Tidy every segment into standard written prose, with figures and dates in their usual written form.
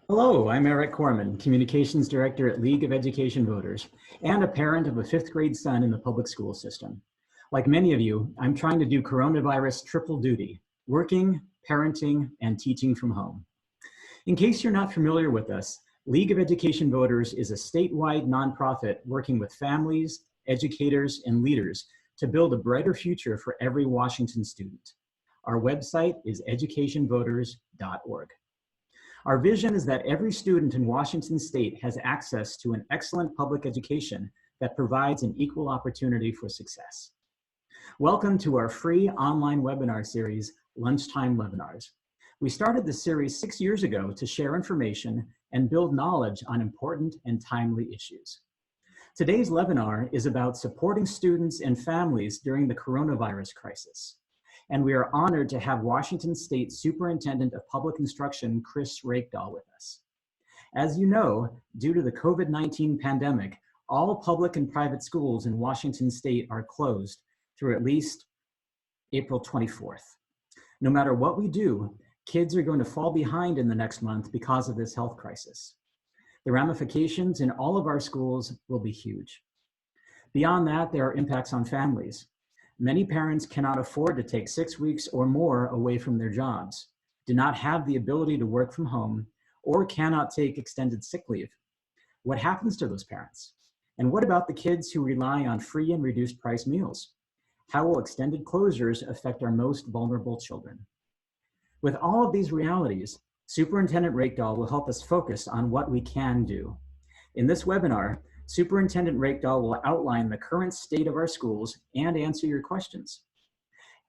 Hello, I'm Arik Korman, Communications Director at League of Education Voters, and a parent of a fifth grade son in the public school system. Like many of you, I'm trying to do coronavirus triple duty, working, parenting, and teaching from home. In case you're not familiar with us, League of Education Voters is a statewide nonprofit working with families, educators, and leaders to build a brighter future for every Washington student. Our website is educationvoters.org. Our vision is that every student in Washington state has access to an excellent public education that provides an equal opportunity for success. Welcome to our free online webinar series, Lunchtime Webinars. We started this series 6 years ago to share information and build knowledge on important and timely issues. Today's webinar is about supporting students and families during the coronavirus crisis. And we are honored to have Washington State Superintendent of Public Instruction, Chris Reykdal, with us. As you know, due to the COVID-19 pandemic, all public and private schools in Washington State are closed through at least April 24th. No matter what we do, kids are going to fall behind in the next month because of this health crisis. The ramifications in all of our schools will be huge. Beyond that, there are impacts on families. Many parents cannot afford to take 6 weeks or more away from their jobs, do not have the ability to work from home, or cannot take extended sick leave. What happens to those parents? And what about the kids who rely on free and reduced price meals? How will extended closures affect our most vulnerable children? With all of these realities, Superintendent Reykdal will help us focus on what we can do. In this webinar, Superintendent Reykdal will outline the current state of our schools and answer your questions.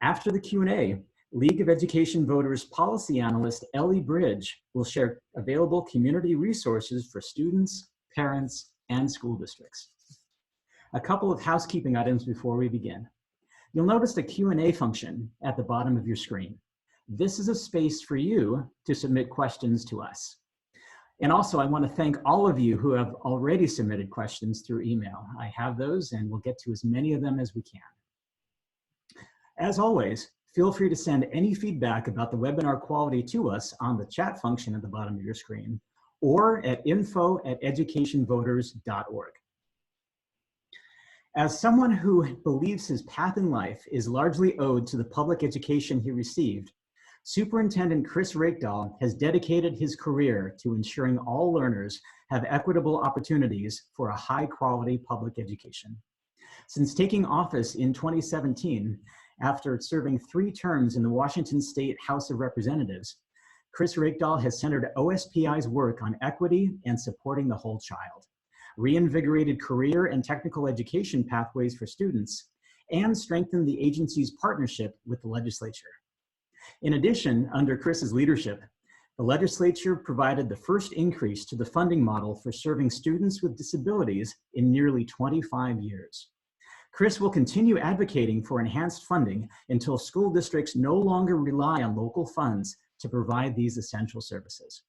After the Q&A, League of Education Voters policy analyst Ellie Bridge will share available community resources for students, parents, and school districts. A couple of housekeeping items before we begin. You'll notice the Q&A function at the bottom of your screen. This is a space for you to submit questions to us. And also, I want to thank all of you who have already submitted questions through email. I have those, and we'll get to as many of them as we can. As always, feel free to send any feedback about the webinar quality to us on the chat function at the bottom of your screen, or at info@educationvoters.org. As someone who believes his path in life is largely owed to the public education he received, Superintendent Chris Reykdal has dedicated his career to ensuring all learners have equitable opportunities for a high-quality public education. Since taking office in 2017, after serving 3 terms in the Washington State House of Representatives, Chris Reykdal has centered OSPI's work on equity and supporting the whole child, reinvigorated career and technical education pathways for students, and strengthened the agency's partnership with the legislature. In addition, under Chris's leadership, the legislature provided the first increase to the funding model for serving students with disabilities in nearly 25 years. Chris will continue advocating for enhanced funding until school districts no longer rely on local funds to provide these essential services.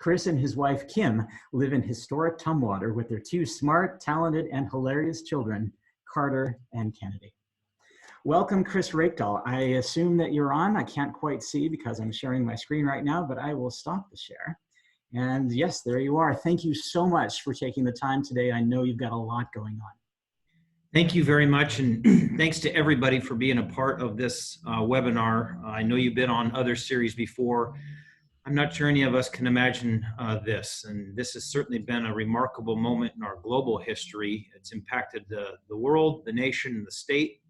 Chris and his wife, Kim, live in historic Tumwater with their 2 smart, talented, and hilarious children, Carter and Kennedy. Welcome, Chris Reykdal. I assume that you're on. I can't quite see because I'm sharing my screen right now, but I will stop the share. And yes, there you are. Thank you so much for taking the time today. I know you've got a lot going on. Thank you very much, and thanks to everybody for being a part of this webinar. I know you've been on other series before. I'm not sure any of us can imagine this, and this has certainly been a remarkable moment in our global history. It's impacted the world, the nation, and the state.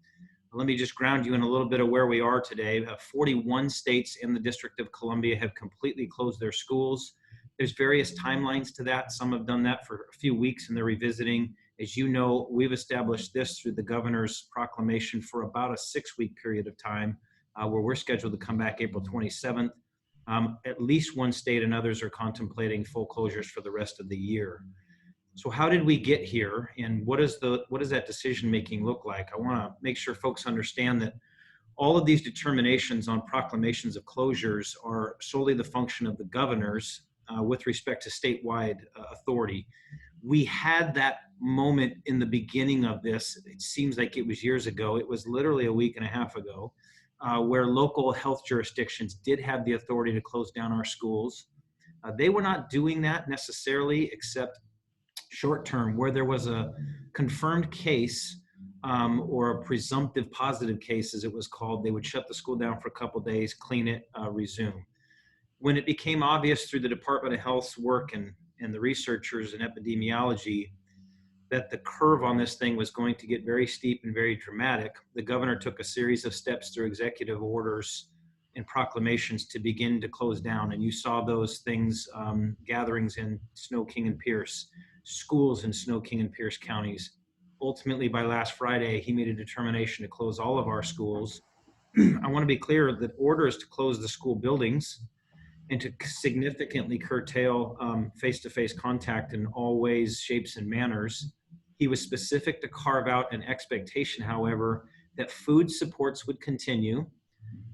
Let me just ground you in a little bit of where we are today. 41 states in the District of Columbia have completely closed their schools. There's various timelines to that. Some have done that for a few weeks and they're revisiting. As you know, we've established this through the governor's proclamation for about a 6-week period of time where we're scheduled to come back April 27th. At least one state and others are contemplating full closures for the rest of the year. So how did we get here, and what does that decision making look like? I want to make sure folks understand that all of these determinations on proclamations of closures are solely the function of the governors with respect to statewide authority. We had that moment in the beginning of this. It seems like it was years ago. It was literally a week and a half ago, where local health jurisdictions did have the authority to close down our schools. They were not doing that necessarily, except short term, where there was a confirmed case or a presumptive positive case, as it was called. They would shut the school down for a couple of days, clean it, resume. When it became obvious through the Department of Health's work and the researchers in epidemiology that the curve on this thing was going to get very steep and very dramatic, the governor took a series of steps through executive orders and proclamations to begin to close down. And you saw those things, gatherings in Snow King and Pierce, schools in Snow King and Pierce counties. Ultimately, by last Friday, he made a determination to close all of our schools. I want to be clear that orders to close the school buildings and to significantly curtail face-to-face contact in all ways, shapes, and manners. He was specific to carve out an expectation, however, that food supports would continue,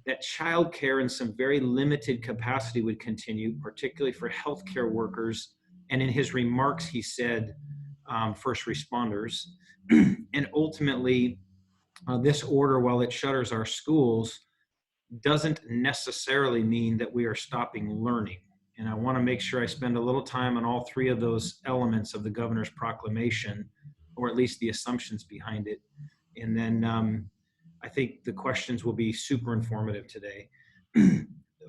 that childcare in some very limited capacity would continue, particularly for healthcare workers. And in his remarks, he said first responders. And ultimately, this order, while it shutters our schools, doesn't necessarily mean that we are stopping learning. And I want to make sure I spend a little time on all three of those elements of the governor's proclamation, or at least the assumptions behind it. And then I think the questions will be super informative today.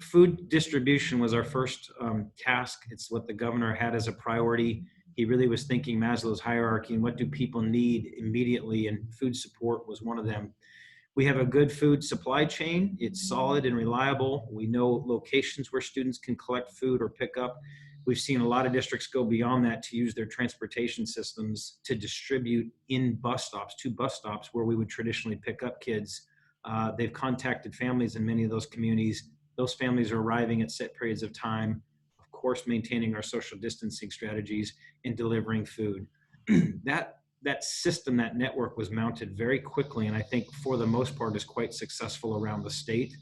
Food distribution was our first task. It's what the governor had as a priority. He really was thinking Maslow's hierarchy and what do people need immediately, and food support was one of them. We have a good food supply chain. It's solid and reliable. We know locations where students can collect food or pick up. We've seen a lot of districts go beyond that to use their transportation systems to distribute in bus stops, to bus stops where we would traditionally pick up kids. They've contacted families in many of those communities. Those families are arriving at set periods of time, of course, maintaining our social distancing strategies and delivering food. That system, that network was mounted very quickly, and I think for the most part is quite successful around the state.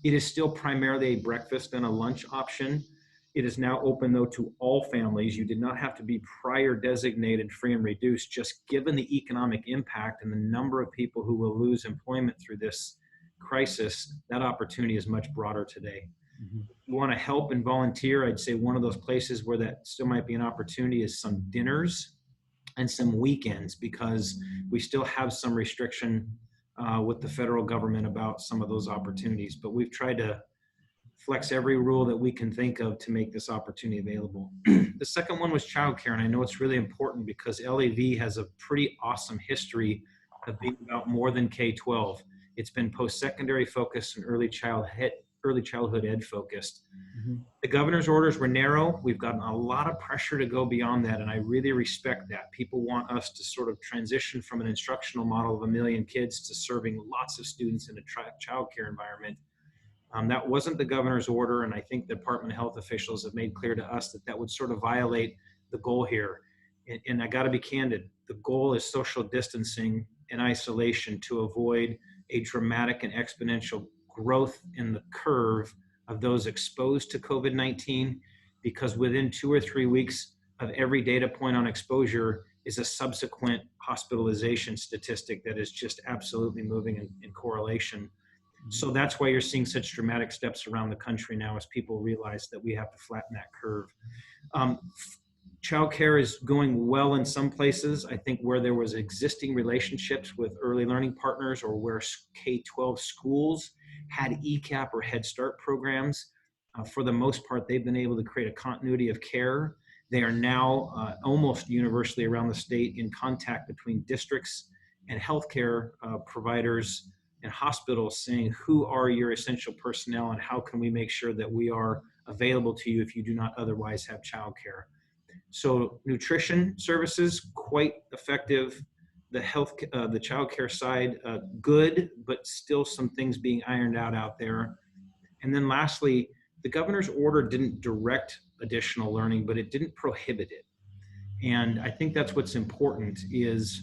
It is still primarily a breakfast and a lunch option. It is now open, though, to all families. You did not have to be prior designated free and reduced. Just given the economic impact and the number of people who will lose employment through this crisis, that opportunity is much broader today. Mm-hmm. If you want to help and volunteer, I'd say one of those places where that still might be an opportunity is some dinners and some weekends, because we still have some restriction with the federal government about some of those opportunities. But we've tried to flex every rule that we can think of to make this opportunity available. The second one was childcare, and I know it's really important because LEV has a pretty awesome history of being about more than K-12. It's been post-secondary focused and early childhood ed focused. Mm-hmm. The governor's orders were narrow. We've gotten a lot of pressure to go beyond that, and I really respect that. People want us to sort of transition from an instructional model of 1 million kids to serving lots of students in a childcare environment. That wasn't the governor's order, and I think the Department of Health officials have made clear to us that that would sort of violate the goal here. And I got to be candid, the goal is social distancing and isolation to avoid a dramatic and exponential growth in the curve of those exposed to COVID-19, because within 2 or 3 weeks of every data point on exposure is a subsequent hospitalization statistic that is just absolutely moving in correlation. So that's why you're seeing such dramatic steps around the country now as people realize that we have to flatten that curve. Childcare is going well in some places. I think where there was existing relationships with early learning partners, or where K-12 schools had ECAP or Head Start programs, for the most part, they've been able to create a continuity of care. They are now almost universally around the state in contact between districts and healthcare providers and hospitals, saying who are your essential personnel and how can we make sure that we are available to you if you do not otherwise have childcare. So nutrition services, quite effective. The childcare side, good, but still some things being ironed out there. And then lastly, the governor's order didn't direct additional learning, but it didn't prohibit it. And I think that's what's important is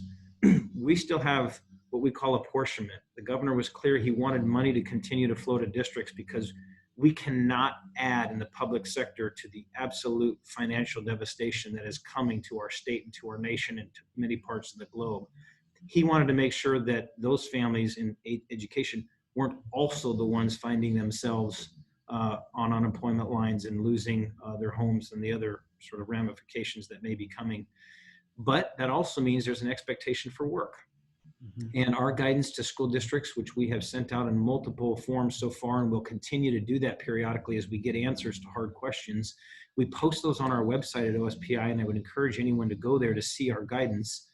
we still have what we call apportionment. The governor was clear he wanted money to continue to flow to districts because we cannot add in the public sector to the absolute financial devastation that is coming to our state and to our nation and to many parts of the globe. He wanted to make sure that those families in education weren't also the ones finding themselves on unemployment lines and losing their homes and the other sort of ramifications that may be coming. But that also means there's an expectation for work. And our guidance to school districts, which we have sent out in multiple forms so far, and we'll continue to do that periodically as we get answers to hard questions. We post those on our website at OSPI, and I would encourage anyone to go there to see our guidance.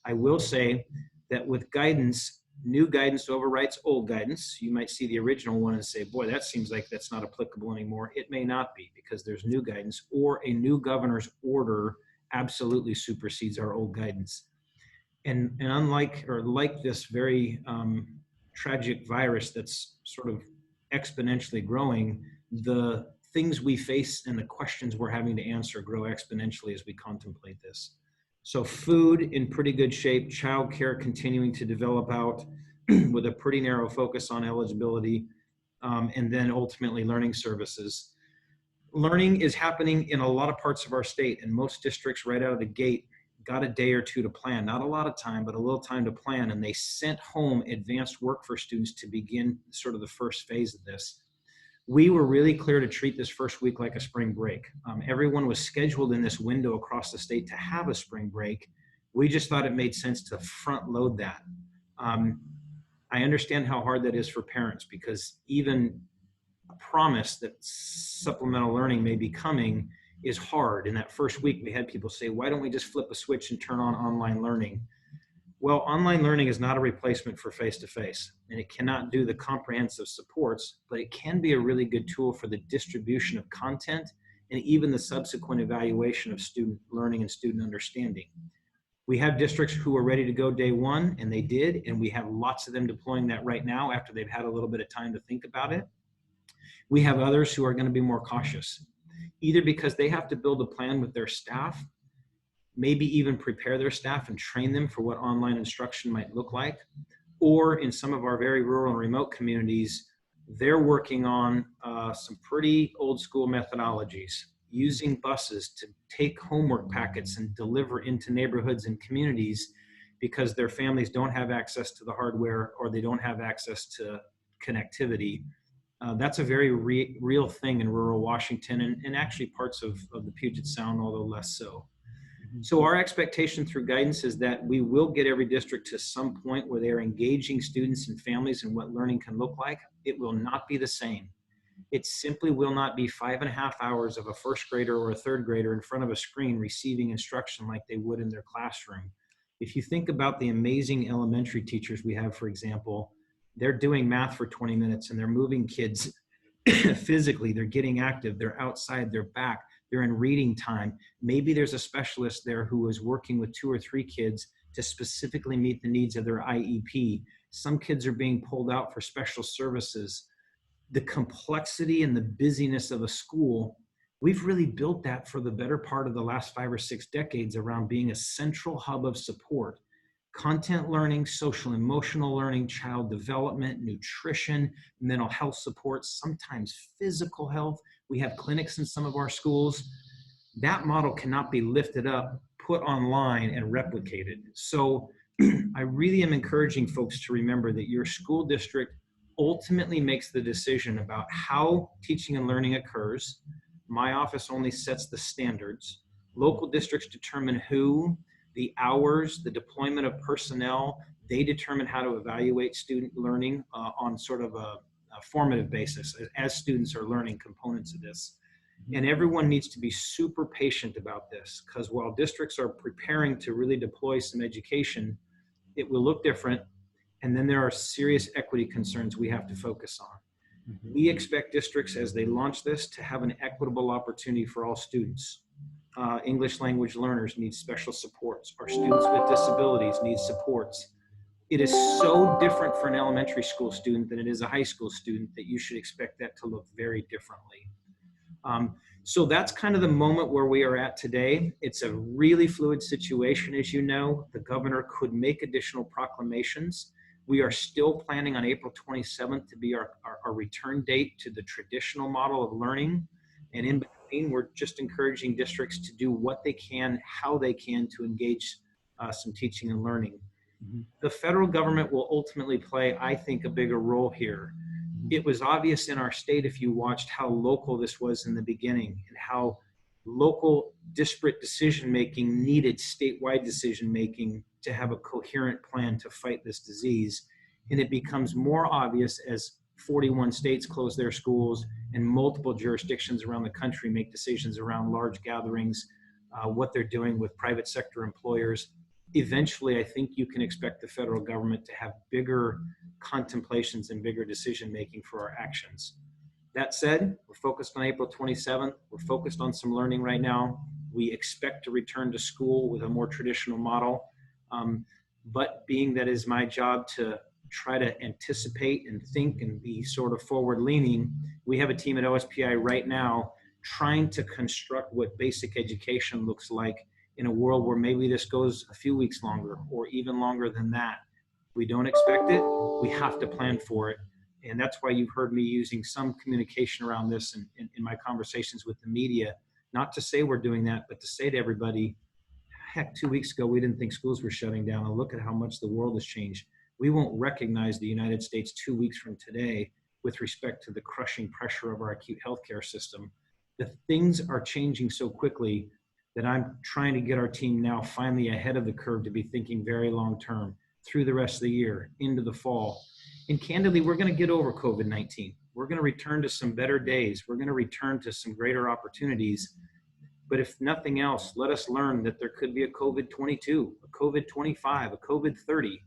I will say that with guidance, new guidance overwrites old guidance. You might see the original one and say, boy, that seems like that's not applicable anymore. It may not be, because there's new guidance, or a new governor's order absolutely supersedes our old guidance. And unlike, or like this very tragic virus that's sort of exponentially growing, the things we face and the questions we're having to answer grow exponentially as we contemplate this. So food in pretty good shape, childcare continuing to develop out with a pretty narrow focus on eligibility, and then ultimately learning services. Learning is happening in a lot of parts of our state, and most districts right out of the gate got a day or two to plan, not a lot of time, but a little time to plan. And they sent home advanced work for students to begin sort of the first phase of this. We were really clear to treat this first week like a spring break. Everyone was scheduled in this window across the state to have a spring break. We just thought it made sense to front load that. I understand how hard that is for parents, because even a promise that supplemental learning may be coming is hard. In that first week, we had people say, why don't we just flip a switch and turn on online learning? Well, online learning is not a replacement for face-to-face, and it cannot do the comprehensive supports, but it can be a really good tool for the distribution of content and even the subsequent evaluation of student learning and student understanding. We have districts who are ready to go day one, and they did, and we have lots of them deploying that right now after they've had a little bit of time to think about it. We have others who are going to be more cautious, either because they have to build a plan with their staff, maybe even prepare their staff and train them for what online instruction might look like, or in some of our very rural and remote communities, they're working on some pretty old school methodologies, using buses to take homework packets and deliver into neighborhoods and communities because their families don't have access to the hardware or they don't have access to connectivity. That's a very real thing in rural Washington and actually parts of the Puget Sound, although less so. So our expectation through guidance is that we will get every district to some point where they're engaging students and families in what learning can look like. It will not be the same. It simply will not be 5.5 hours of a first grader or a third grader in front of a screen receiving instruction like they would in their classroom. If you think about the amazing elementary teachers we have, for example, they're doing math for 20 minutes and they're moving kids physically, they're getting active, they're outside, they're back, they're in reading time. Maybe there's a specialist there who is working with 2 or 3 kids to specifically meet the needs of their IEP. Some kids are being pulled out for special services. The complexity and the busyness of a school, we've really built that for the better part of the last 5 or 6 decades around being a central hub of support. Content learning, social emotional learning, child development, nutrition, mental health support, sometimes physical health. We have clinics in some of our schools. That model cannot be lifted up, put online, and replicated. So I really am encouraging folks to remember that your school district ultimately makes the decision about how teaching and learning occurs. My office only sets the standards. Local districts determine who, the hours, the deployment of personnel. They determine how to evaluate student learning on sort of a formative basis as students are learning components of this. And everyone needs to be super patient about this, because while districts are preparing to really deploy some education, it will look different. And then there are serious equity concerns we have to focus on. We expect districts, as they launch this, to have an equitable opportunity for all students. English language learners need special supports. Our students with disabilities need supports. It is so different for an elementary school student than it is a high school student that you should expect that to look very differently. So that's kind of the moment where we are at today. It's a really fluid situation, as you know. The governor could make additional proclamations. We are still planning on April 27th to be our return date to the traditional model of learning. And in between, we're just encouraging districts to do what they can, how they can, to engage some teaching and learning. The federal government will ultimately play, I think, a bigger role here. It was obvious in our state, if you watched how local this was in the beginning and how local disparate decision-making needed statewide decision-making to have a coherent plan to fight this disease. And it becomes more obvious as 41 states close their schools and multiple jurisdictions around the country make decisions around large gatherings, what they're doing with private sector employers. Eventually, I think you can expect the federal government to have bigger contemplations and bigger decision-making for our actions. That said, we're focused on April 27th. We're focused on some learning right now. We expect to return to school with a more traditional model. But being that is my job to try to anticipate and think and be sort of forward-leaning, we have a team at OSPI right now trying to construct what basic education looks like in a world where maybe this goes a few weeks longer or even longer than that. We don't expect it. We have to plan for it. And that's why you've heard me using some communication around this in my conversations with the media, not to say we're doing that, but to say to everybody, heck, 2 weeks ago, we didn't think schools were shutting down, and look at how much the world has changed. We won't recognize the United States 2 weeks from today with respect to the crushing pressure of our acute healthcare system. The things are changing so quickly that I'm trying to get our team now finally ahead of the curve to be thinking very long term through the rest of the year, into the fall. And candidly, we're going to get over COVID-19. We're going to return to some better days. We're going to return to some greater opportunities. But if nothing else, let us learn that there could be a COVID-22, a COVID-25, a COVID-30.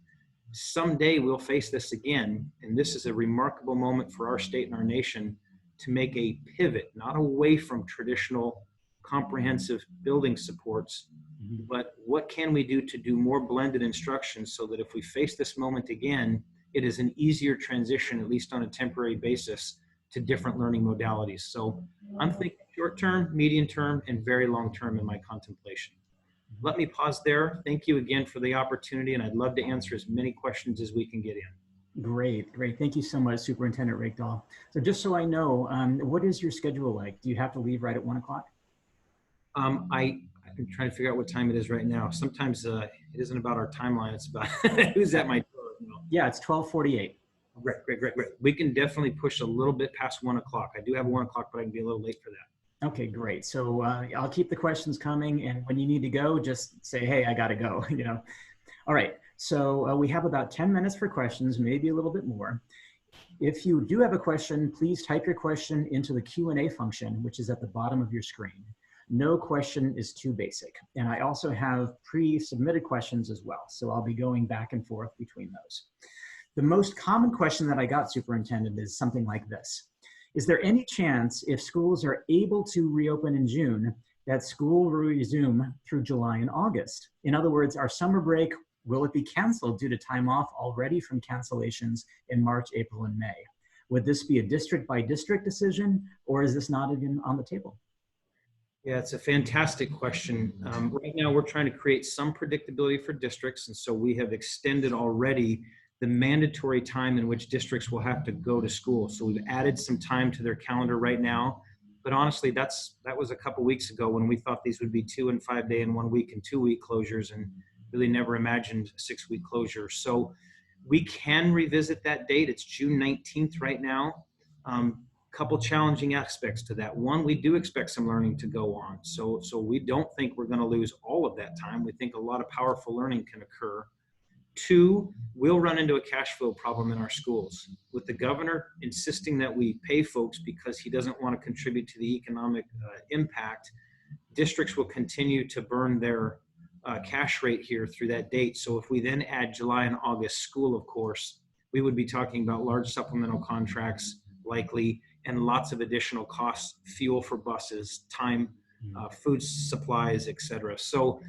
Someday we'll face this again. And this is a remarkable moment for our state and our nation to make a pivot, not away from traditional comprehensive building supports, but what can we do to do more blended instruction so that if we face this moment again, it is an easier transition, at least on a temporary basis, to different learning modalities. So I'm thinking short term, medium term, and very long term in my contemplation. Let me pause there. Thank you again for the opportunity, and I'd love to answer as many questions as we can get in. Great. Thank you so much, Superintendent Reykdal. So just so I know, what is your schedule like? Do you have to leave right at 1 o'clock? I'm trying to figure out what time it is right now. Sometimes it isn't about our timeline. It's about who's at my door. Yeah, it's 12:48. Great. We can definitely push a little bit past 1 o'clock. I do have 1 o'clock, but I can be a little late for that. Okay, great. So I'll keep the questions coming, and when you need to go, just say, hey, I got to go, All right, so we have about 10 minutes for questions, maybe a little bit more. If you do have a question, please type your question into the Q&A function, which is at the bottom of your screen. No question is too basic. And I also have pre-submitted questions as well. So I'll be going back and forth between those. The most common question that I got, Superintendent, is something like this. Is there any chance, if schools are able to reopen in June, that school will resume through July and August? In other words, our summer break, will it be canceled due to time off already from cancellations in March, April, and May? Would this be a district by district decision, or is this not even on the table? Yeah, it's a fantastic question. Right now, we're trying to create some predictability for districts, and so we have extended already the mandatory time in which districts will have to go to school. So we've added some time to their calendar right now. But honestly, that was a couple weeks ago when we thought these would be 2 and 5 day and 1 week and 2 week closures, and really never imagined a 6 week closure. So we can revisit that date. It's June 19th right now. Couple challenging aspects to that. One, we do expect some learning to go on. So we don't think we're going to lose all of that time. We think a lot of powerful learning can occur. Two, we'll run into a cash flow problem in our schools. With the governor insisting that we pay folks because he doesn't want to contribute to the economic impact, districts will continue to burn their cash rate here through that date. So if we then add July and August school, of course, we would be talking about large supplemental contracts likely, and lots of additional costs, fuel for buses, time, food supplies, et cetera. So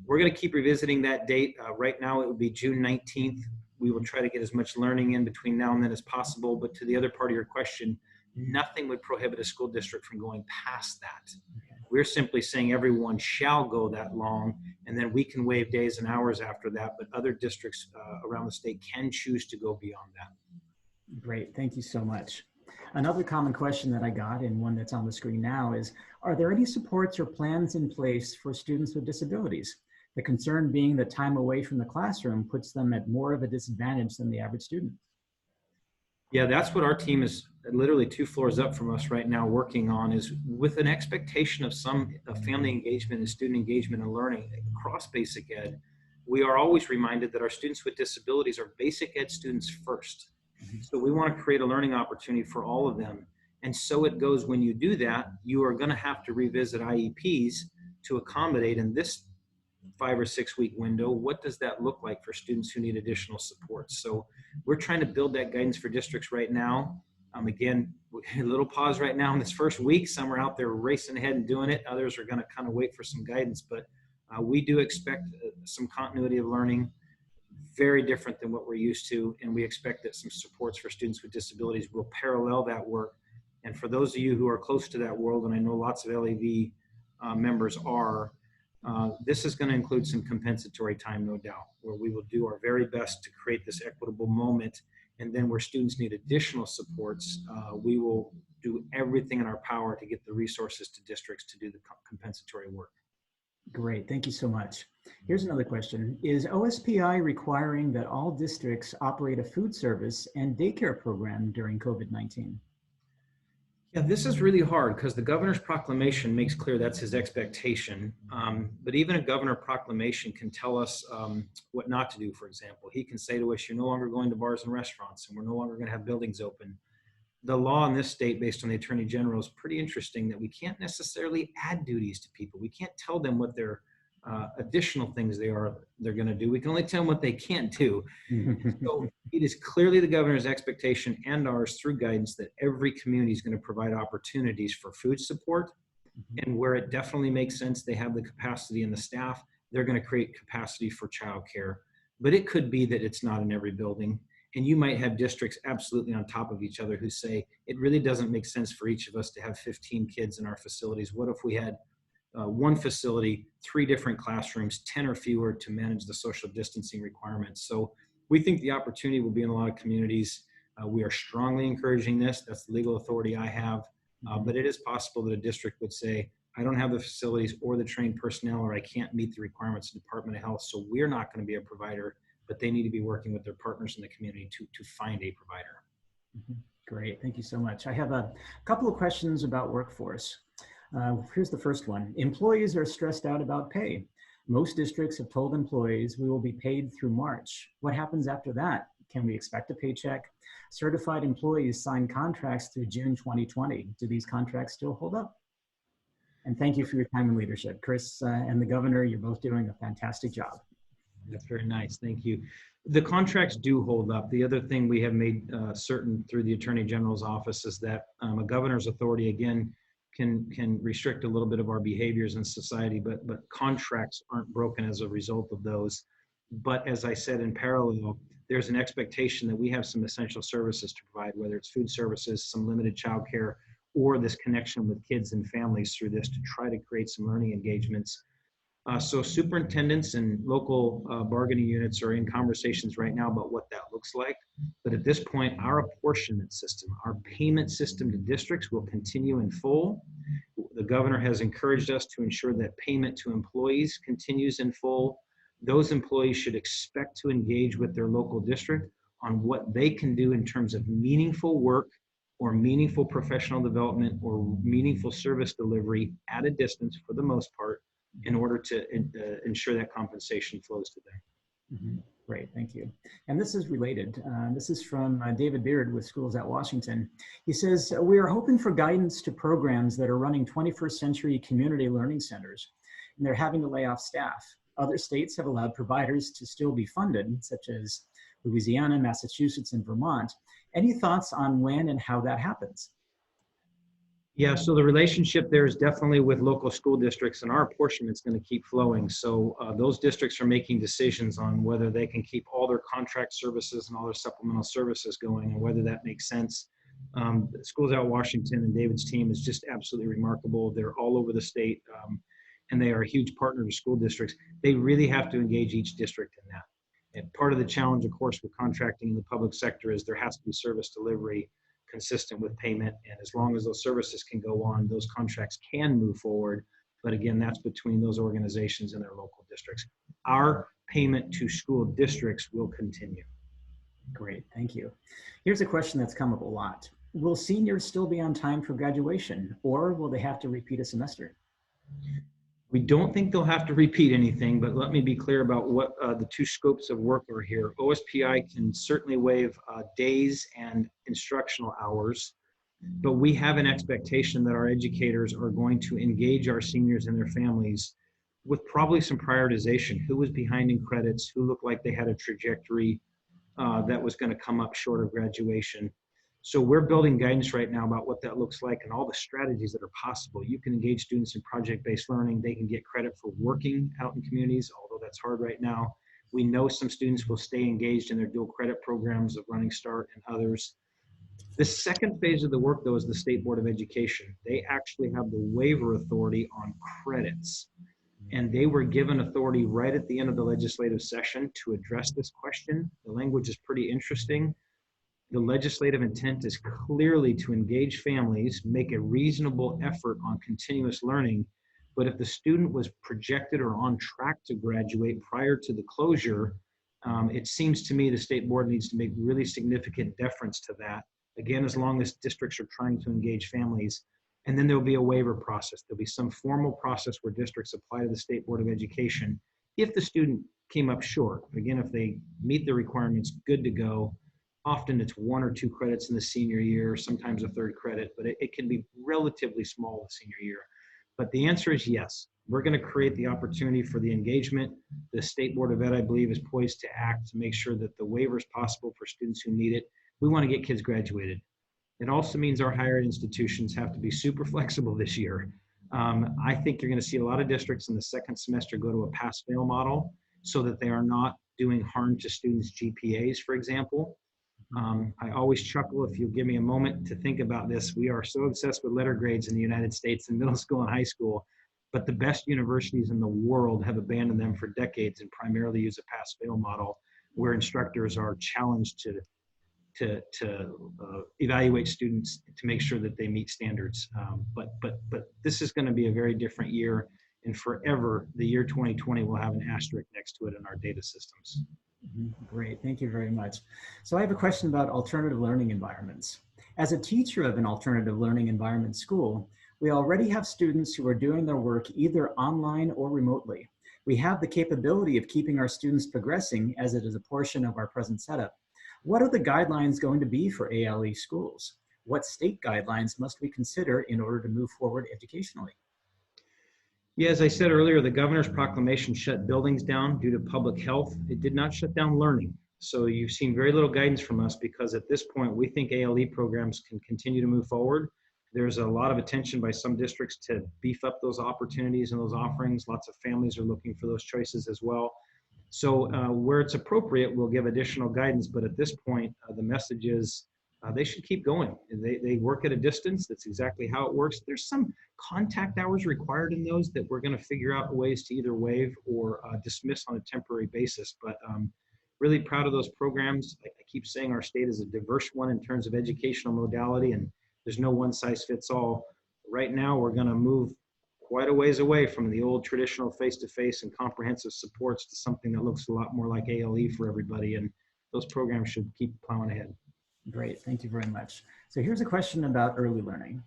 we're going to keep revisiting that date. Right now, it would be June 19th. We will try to get as much learning in between now and then as possible. But to the other part of your question, nothing would prohibit a school district from going past that. We're simply saying everyone shall go that long, and then we can waive days and hours after that. But other districts around the state can choose to go beyond that. Great. Thank you so much. Another common question that I got, and one that's on the screen now, is, are there any supports or plans in place for students with disabilities? The concern being that time away from the classroom puts them at more of a disadvantage than the average student. Yeah, that's what our team is literally 2 floors up from us right now working on, is with an expectation of some family engagement and student engagement and learning across basic ed. We are always reminded that our students with disabilities are basic ed students first. So we want to create a learning opportunity for all of them. And so it goes, when you do that, you are going to have to revisit IEPs to accommodate in this 5 or 6 week window, what does that look like for students who need additional support? So we're trying to build that guidance for districts right now. Again, a little pause right now in this first week. Some are out there racing ahead and doing it. Others are going to kind of wait for some guidance, but we do expect some continuity of learning, very different than what we're used to. And we expect that some supports for students with disabilities will parallel that work. And for those of you who are close to that world, and I know lots of LEV members are, this is going to include some compensatory time, no doubt, where we will do our very best to create this equitable moment. And then where students need additional supports, we will do everything in our power to get the resources to districts to do the compensatory work. Great, thank you so much. Here's another question. Is OSPI requiring that all districts operate a food service and daycare program during COVID-19? Yeah, this is really hard because the governor's proclamation makes clear that's his expectation. But even a governor proclamation can tell us what not to do, for example. He can say to us, you're no longer going to bars and restaurants, and we're no longer going to have buildings open. The law in this state, based on the Attorney General, is pretty interesting that we can't necessarily add duties to people. We can't tell them what their additional things they're going to do. We can only tell them what they can't do. So it is clearly the governor's expectation and ours through guidance that every community is going to provide opportunities for food support. And where it definitely makes sense, they have the capacity and the staff, they're going to create capacity for childcare. But it could be that it's not in every building. And you might have districts absolutely on top of each other who say, it really doesn't make sense for each of us to have 15 kids in our facilities. What if we had one facility, 3 different classrooms, 10 or fewer to manage the social distancing requirements? So we think the opportunity will be in a lot of communities. We are strongly encouraging this. That's the legal authority I have. But it is possible that a district would say, I don't have the facilities or the trained personnel, or I can't meet the requirements of the Department of Health, so we're not going to be a provider, but they need to be working with their partners in the community to find a provider. Great, thank you so much. I have a couple of questions about workforce. Here's the first one. Employees are stressed out about pay. Most districts have told employees we will be paid through March. What happens after that? Can we expect a paycheck? Certified employees sign contracts through June 2020. Do these contracts still hold up? And thank you for your time and leadership. Chris and the governor, you're both doing a fantastic job. That's very nice, thank you. The contracts do hold up. The other thing we have made certain through the Attorney General's office is that a governor's authority, again, can restrict a little bit of our behaviors in society, but contracts aren't broken as a result of those. But as I said, in parallel, there's an expectation that we have some essential services to provide, whether it's food services, some limited childcare, or this connection with kids and families through this to try to create some learning engagements. So superintendents and local bargaining units are in conversations right now about what that looks like. But at this point, our apportionment system, our payment system to districts will continue in full. The governor has encouraged us to ensure that payment to employees continues in full. Those employees should expect to engage with their local district on what they can do in terms of meaningful work or meaningful professional development or meaningful service delivery at a distance for the most part, in order to ensure that compensation flows to them. Great, thank you. And this is related. This is from David Beard with Schools at Washington. He says, we are hoping for guidance to programs that are running 21st century community learning centers, and they're having to lay off staff. Other states have allowed providers to still be funded, such as Louisiana, Massachusetts, and Vermont. Any thoughts on when and how that happens? Yeah, so the relationship there is definitely with local school districts, and our apportionment is going to keep flowing. So those districts are making decisions on whether they can keep all their contract services and all their supplemental services going, and whether that makes sense. Schools Out Washington and David's team is just absolutely remarkable. They're all over the state, and they are a huge partner to school districts. They really have to engage each district in that. And part of the challenge, of course, with contracting in the public sector is there has to be service delivery consistent with payment, and as long as those services can go on, those contracts can move forward. But again, that's between those organizations and their local districts. Our payment to school districts will continue. Great, thank you. Here's a question that's come up a lot. Will seniors still be on time for graduation, or will they have to repeat a semester? We don't think they'll have to repeat anything, but let me be clear about what the two scopes of work are here. OSPI can certainly waive days and instructional hours, but we have an expectation that our educators are going to engage our seniors and their families with probably some prioritization. Who was behind in credits, who looked like they had a trajectory that was going to come up short of graduation. So we're building guidance right now about what that looks like and all the strategies that are possible. You can engage students in project-based learning. They can get credit for working out in communities, although that's hard right now. We know some students will stay engaged in their dual credit programs of Running Start and others. The second phase of the work, though, is the State Board of Education. They actually have the waiver authority on credits. And they were given authority right at the end of the legislative session to address this question. The language is pretty interesting. The legislative intent is clearly to engage families, make a reasonable effort on continuous learning. But if the student was projected or on track to graduate prior to the closure, it seems to me the state board needs to make really significant deference to that. Again, as long as districts are trying to engage families. And then there'll be a waiver process. There'll be some formal process where districts apply to the State Board of Education. If the student came up short, again, if they meet the requirements, good to go. Often it's 1 or 2 credits in the senior year, sometimes a 3rd credit, but it can be relatively small the senior year. But the answer is yes. We're going to create the opportunity for the engagement. The State Board of Ed, I believe, is poised to act to make sure that the waiver is possible for students who need it. We want to get kids graduated. It also means our higher ed institutions have to be super flexible this year. I think you're going to see a lot of districts in the second semester go to a pass-fail model so that they are not doing harm to students' GPAs, for example. I always chuckle if you'll give me a moment to think about this. We are so obsessed with letter grades in the United States in middle school and high school, but the best universities in the world have abandoned them for decades and primarily use a pass-fail model where instructors are challenged to evaluate students to make sure that they meet standards. But this is going to be a very different year, and forever, the year 2020 will have an asterisk next to it in our data systems. Great, thank you very much. So I have a question about alternative learning environments. As a teacher of an alternative learning environment school, we already have students who are doing their work either online or remotely. We have the capability of keeping our students progressing as it is a portion of our present setup. What are the guidelines going to be for ALE schools? What state guidelines must we consider in order to move forward educationally? Yeah, as I said earlier, the governor's proclamation shut buildings down due to public health. It did not shut down learning. So you've seen very little guidance from us because at this point, we think ALE programs can continue to move forward. There's a lot of attention by some districts to beef up those opportunities and those offerings. Lots of families are looking for those choices as well. So where it's appropriate, we'll give additional guidance. But at this point, the message is they should keep going. They work at a distance. That's exactly how it works. There's some contact hours required in those that we're going to figure out ways to either waive or dismiss on a temporary basis. But really proud of those programs. I keep saying our state is a diverse one in terms of educational modality, and there's no one size fits all. Right now, we're going to move quite a ways away from the old traditional face-to-face and comprehensive supports to something that looks a lot more like ALE for everybody. And those programs should keep plowing ahead. Great, thank you very much. So here's a question about early learning.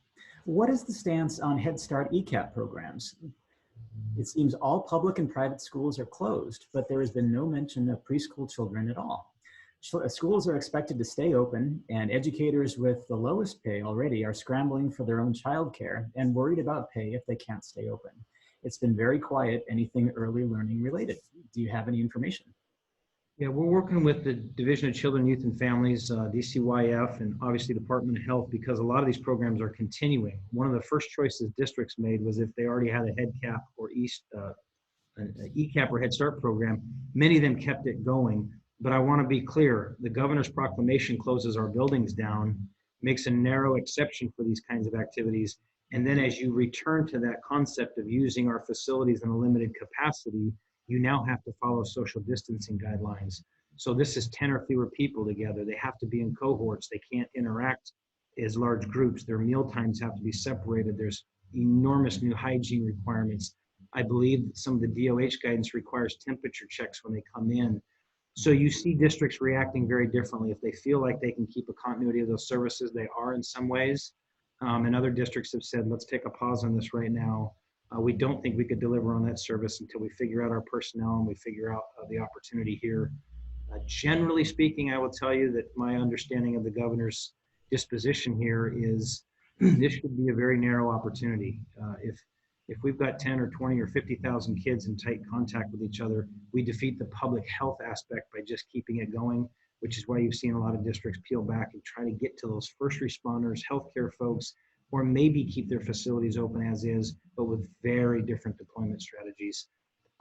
What is the stance on Head Start ECAP programs? It seems all public and private schools are closed, but there has been no mention of preschool children at all. Schools are expected to stay open, and educators with the lowest pay already are scrambling for their own childcare and worried about pay if they can't stay open. It's been very quiet, anything early learning related. Do you have any information? Yeah, we're working with the Division of Children, Youth, and Families, DCYF, and obviously Department of Health, because a lot of these programs are continuing. One of the first choices districts made was if they already had a Head Cap or an ECAP or Head Start program, many of them kept it going. But I want to be clear, the governor's proclamation closes our buildings down, makes a narrow exception for these kinds of activities. And then as you return to that concept of using our facilities in a limited capacity, you now have to follow social distancing guidelines. So this is 10 or fewer people together. They have to be in cohorts. They can't interact as large groups. Their meal times have to be separated. There's enormous new hygiene requirements. I believe some of the DOH guidance requires temperature checks when they come in. So you see districts reacting very differently. If they feel like they can keep a continuity of those services, they are in some ways. And other districts have said, let's take a pause on this right now. We don't think we could deliver on that service until we figure out our personnel and we figure out the opportunity here. Generally speaking, I will tell you that my understanding of the governor's disposition here is this should be a very narrow opportunity. If we've got 10 or 20 or 50,000 kids in tight contact with each other, we defeat the public health aspect by just keeping it going, which is why you've seen a lot of districts peel back and try to get to those first responders, healthcare folks, or maybe keep their facilities open as is, but with very different deployment strategies.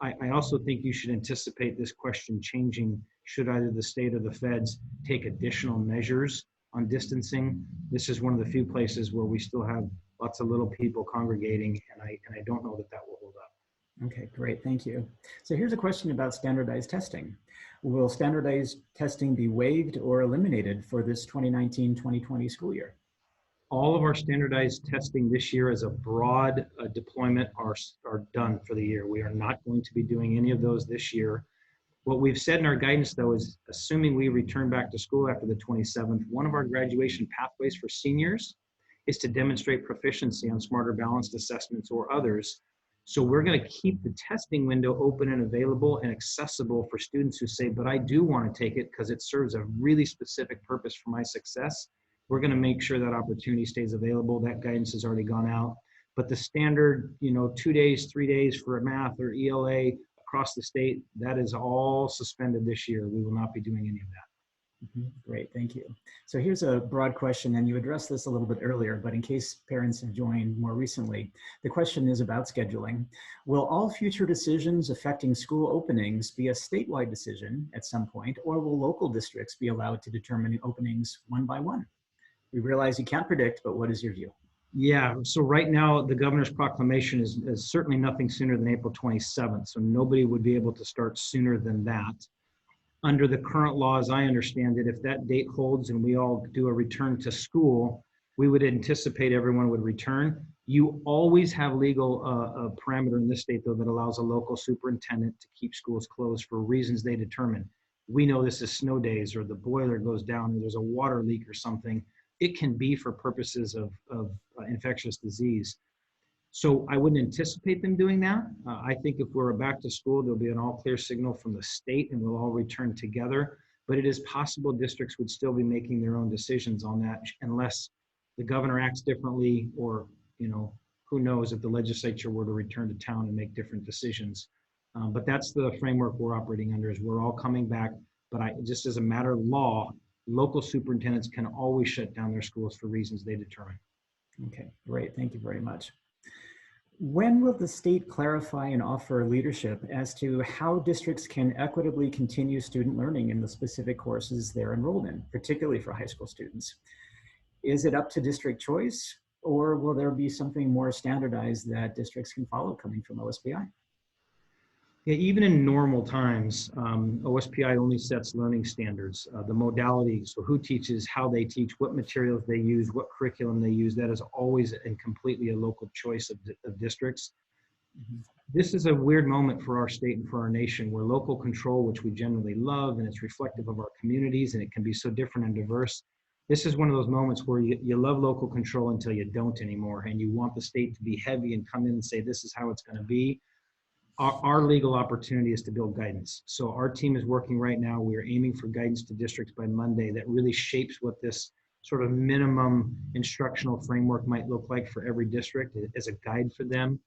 I also think you should anticipate this question changing should either the state or the feds take additional measures on distancing. This is one of the few places where we still have lots of little people congregating, and I don't know that that will hold up. Okay, great, thank you. So here's a question about standardized testing. Will standardized testing be waived or eliminated for this 2019-2020 school year? All of our standardized testing this year as a broad deployment are done for the year. We are not going to be doing any of those this year. What we've said in our guidance, though, is assuming we return back to school after the 27th, one of our graduation pathways for seniors is to demonstrate proficiency on smarter balanced assessments or others. So we're going to keep the testing window open and available and accessible for students who say, but I do want to take it because it serves a really specific purpose for my success. We're going to make sure that opportunity stays available. That guidance has already gone out. But the standard, 2 days, 3 days for math or ELA across the state, that is all suspended this year. We will not be doing any of that. Great, thank you. So here's a broad question, and you addressed this a little bit earlier, but in case parents have joined more recently, the question is about scheduling. Will all future decisions affecting school openings be a statewide decision at some point, or will local districts be allowed to determine openings one by one? We realize you can't predict, but what is your view? Yeah, so right now the governor's proclamation is certainly nothing sooner than April 27th. So nobody would be able to start sooner than that. Under the current law, as I understand it, if that date holds and we all do a return to school, we would anticipate everyone would return. You always have legal parameter in this state, though, that allows a local superintendent to keep schools closed for reasons they determine. We know this is snow days, or the boiler goes down, or there's a water leak or something. It can be for purposes of infectious disease. So I wouldn't anticipate them doing that. I think if we're back to school, there'll be an all clear signal from the state and we'll all return together. But it is possible districts would still be making their own decisions on that unless the governor acts differently, or, who knows if the legislature were to return to town and make different decisions. But that's the framework we're operating under, is we're all coming back. But just as a matter of law, local superintendents can always shut down their schools for reasons they determine. Okay, great. Thank you very much. When will the state clarify and offer leadership as to how districts can equitably continue student learning in the specific courses they're enrolled in, particularly for high school students? Is it up to district choice, or will there be something more standardized that districts can follow coming from OSPI? Yeah, even in normal times, OSPI only sets learning standards, the modality, so who teaches, how they teach, what materials they use, what curriculum they use. That is always and completely a local choice of districts. This is a weird moment for our state and for our nation, where local control, which we generally love, and it's reflective of our communities, and it can be so different and diverse. This is one of those moments where you love local control until you don't anymore, and you want the state to be heavy and come in and say, this is how it's going to be. Our legal opportunity is to build guidance. So our team is working right now. We are aiming for guidance to districts by Monday that really shapes what this sort of minimum instructional framework might look like for every district as a guide for them.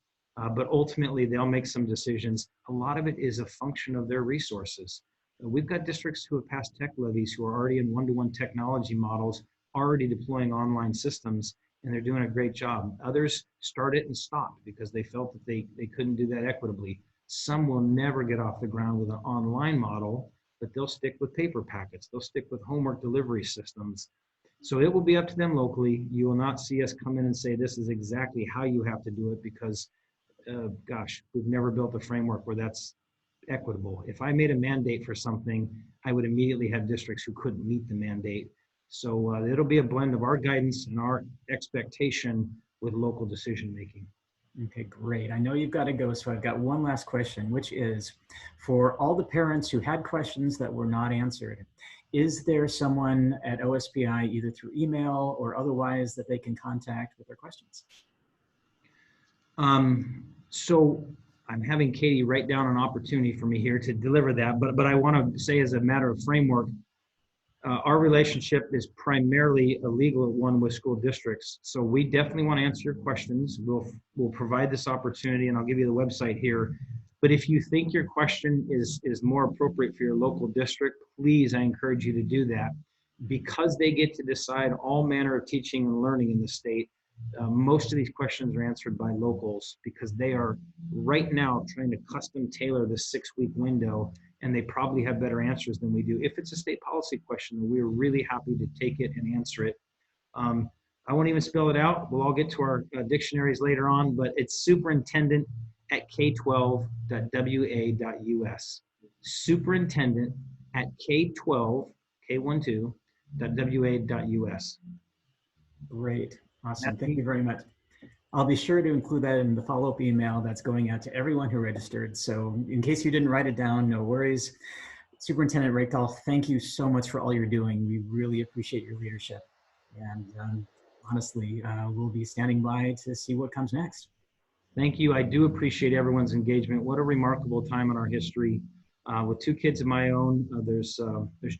But ultimately, they'll make some decisions. A lot of it is a function of their resources. We've got districts who have passed tech levies who are already in one-to-one technology models, already deploying online systems, and they're doing a great job. Others start it and stopped because they felt that they couldn't do that equitably. Some will never get off the ground with an online model, but they'll stick with paper packets. They'll stick with homework delivery systems. So it will be up to them locally. You will not see us come in and say, this is exactly how you have to do it, because gosh, we've never built a framework where that's equitable. If I made a mandate for something, I would immediately have districts who couldn't meet the mandate. So it'll be a blend of our guidance and our expectation with local decision making. Okay, great. I know you've got to go, so I've got one last question, which is for all the parents who had questions that were not answered, is there someone at OSPI, either through email or otherwise, that they can contact with their questions? So I'm having Katie write down an opportunity for me here to deliver that, but I want to say as a matter of framework, our relationship is primarily a legal one with school districts. So we definitely want to answer your questions. We'll provide this opportunity, and I'll give you the website here. But if you think your question is more appropriate for your local district, please, I encourage you to do that. Because they get to decide all manner of teaching and learning in the state, most of these questions are answered by locals because they are right now trying to custom tailor the 6-week window, and they probably have better answers than we do. If it's a state policy question, we're really happy to take it and answer it. I won't even spell it out. We'll all get to our dictionaries later on, but it's superintendent at k12.wa.us. Superintendent at k12.wa.us. Great. Awesome. Thank you very much. I'll be sure to include that in the follow-up email that's going out to everyone who registered. So in case you didn't write it down, no worries. Superintendent Reykdal, thank you so much for all you're doing. We really appreciate your leadership. And honestly, we'll be standing by to see what comes next. Thank you. I do appreciate everyone's engagement. What a remarkable time in our history. With 2 kids of my own, there's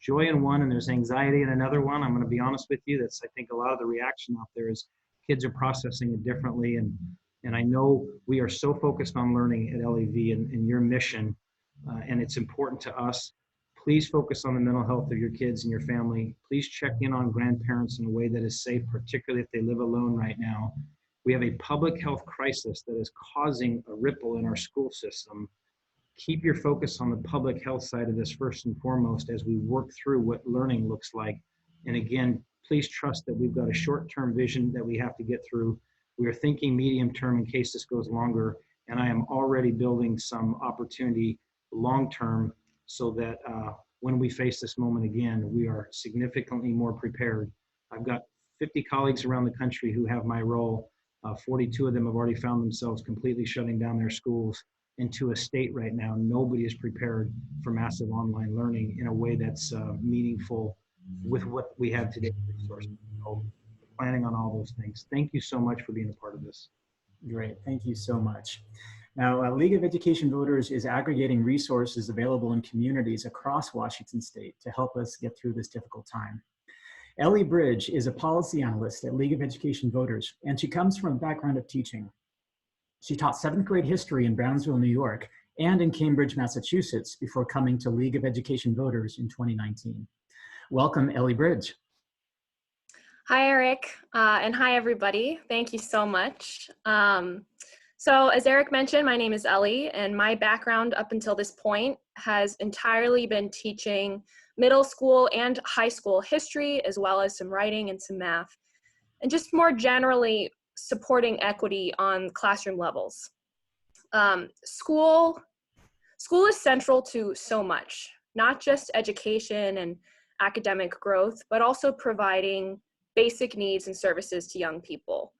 joy in one and there's anxiety in another one. I'm going to be honest with you. That's, I think, a lot of the reaction out there is kids are processing it differently. And I know we are so focused on learning at LEV and your mission, and it's important to us. Please focus on the mental health of your kids and your family. Please check in on grandparents in a way that is safe, particularly if they live alone right now. We have a public health crisis that is causing a ripple in our school system. Keep your focus on the public health side of this first and foremost as we work through what learning looks like. And again, please trust that we've got a short-term vision that we have to get through. We are thinking medium-term in case this goes longer, and I am already building some opportunity long-term so that when we face this moment again, we are significantly more prepared. I've got 50 colleagues around the country who have my role. 42 of them have already found themselves completely shutting down their schools. Into a state right now, nobody is prepared for massive online learning in a way that's meaningful with what we have today. So planning on all those things. Thank you so much for being a part of this. Great, thank you so much. Now, League of Education Voters is aggregating resources available in communities across Washington State to help us get through this difficult time. Ellie Bridge is a policy analyst at League of Education Voters, and she comes from a background of teaching. She taught 7th grade history in Brownsville, New York, and in Cambridge, Massachusetts, before coming to League of Education Voters in 2019. Welcome, Ellie Bridge. Hi, Arik, and hi, everybody. Thank you so much. So as Arik mentioned, my name is Ellie, and my background up until this point has entirely been teaching middle school and high school history, as well as some writing and some math, and just more generally, supporting equity on classroom levels. School is central to so much, not just education and academic growth, but also providing basic needs and services to young people.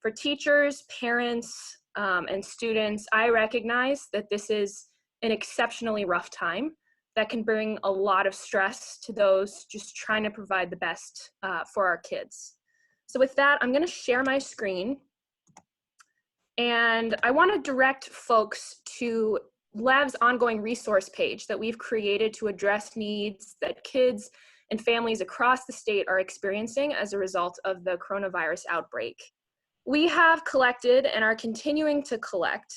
For teachers, parents, and students, I recognize that this is an exceptionally rough time that can bring a lot of stress to those just trying to provide the best for our kids. So with that, I'm going to share my screen, and I want to direct folks to LEV's ongoing resource page that we've created to address needs that kids and families across the state are experiencing as a result of the coronavirus outbreak. We have collected and are continuing to collect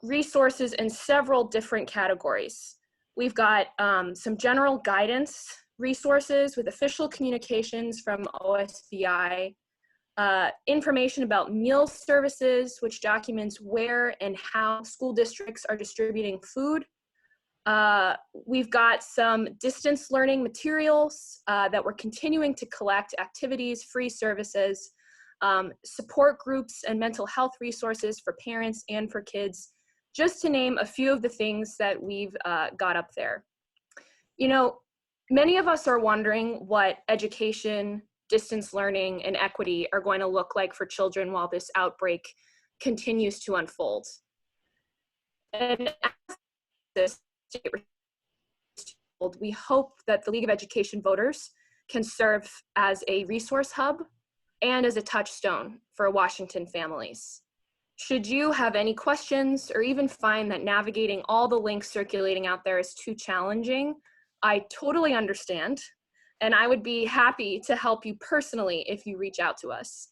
resources in several different categories. We've got some general guidance resources with official communications from OSBI, information about meal services, which documents where and how school districts are distributing food. We've got some distance learning materials that we're continuing to collect, activities, free services, support groups and mental health resources for parents and for kids, just to name a few of the things that we've got up there. You know, many of us are wondering what education, distance learning, and equity are going to look like for children while this outbreak continues to unfold. And as this state we hope that the League of Education Voters can serve as a resource hub and as a touchstone for Washington families. Should you have any questions or even find that navigating all the links circulating out there is too challenging, I totally understand, and I would be happy to help you personally if you reach out to us.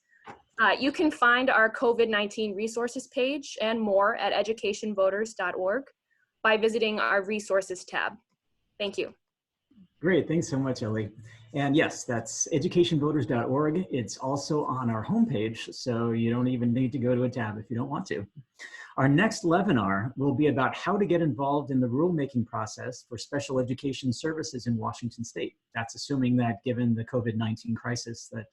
You can find our COVID-19 resources page and more at educationvoters.org by visiting our resources tab. Thank you. Great, thanks so much, Ellie. And yes, that's educationvoters.org. It's also on our homepage, so you don't even need to go to a tab if you don't want to. Our next LEVinar will be about how to get involved in the rulemaking process for special education services in Washington State. That's assuming that given the COVID-19 crisis that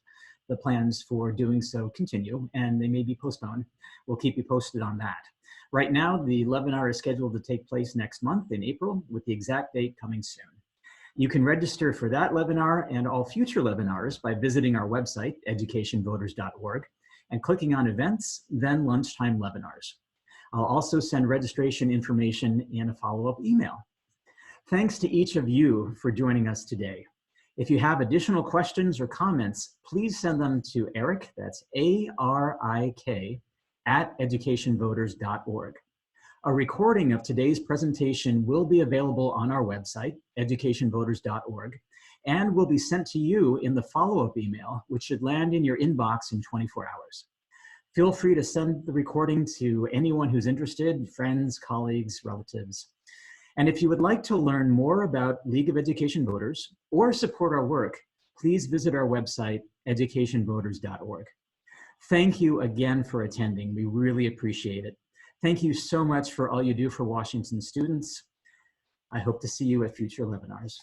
the plans for doing so continue and they may be postponed. We'll keep you posted on that. Right now, the LEVinar is scheduled to take place next month in April, with the exact date coming soon. You can register for that LEVinar and all future LEVinars by visiting our website, educationvoters.org, and clicking on Events, then Lunchtime LEVinars. I'll also send registration information in a follow-up email. Thanks to each of you for joining us today. If you have additional questions or comments, please send them to Arik, that's A-R-I-K, at educationvoters.org. A recording of today's presentation will be available on our website, educationvoters.org, and will be sent to you in the follow-up email, which should land in your inbox in 24 hours. Feel free to send the recording to anyone who's interested, friends, colleagues, relatives. And if you would like to learn more about League of Education Voters or support our work, please visit our website, educationvoters.org. Thank you again for attending. We really appreciate it. Thank you so much for all you do for Washington students. I hope to see you at future LEVinars.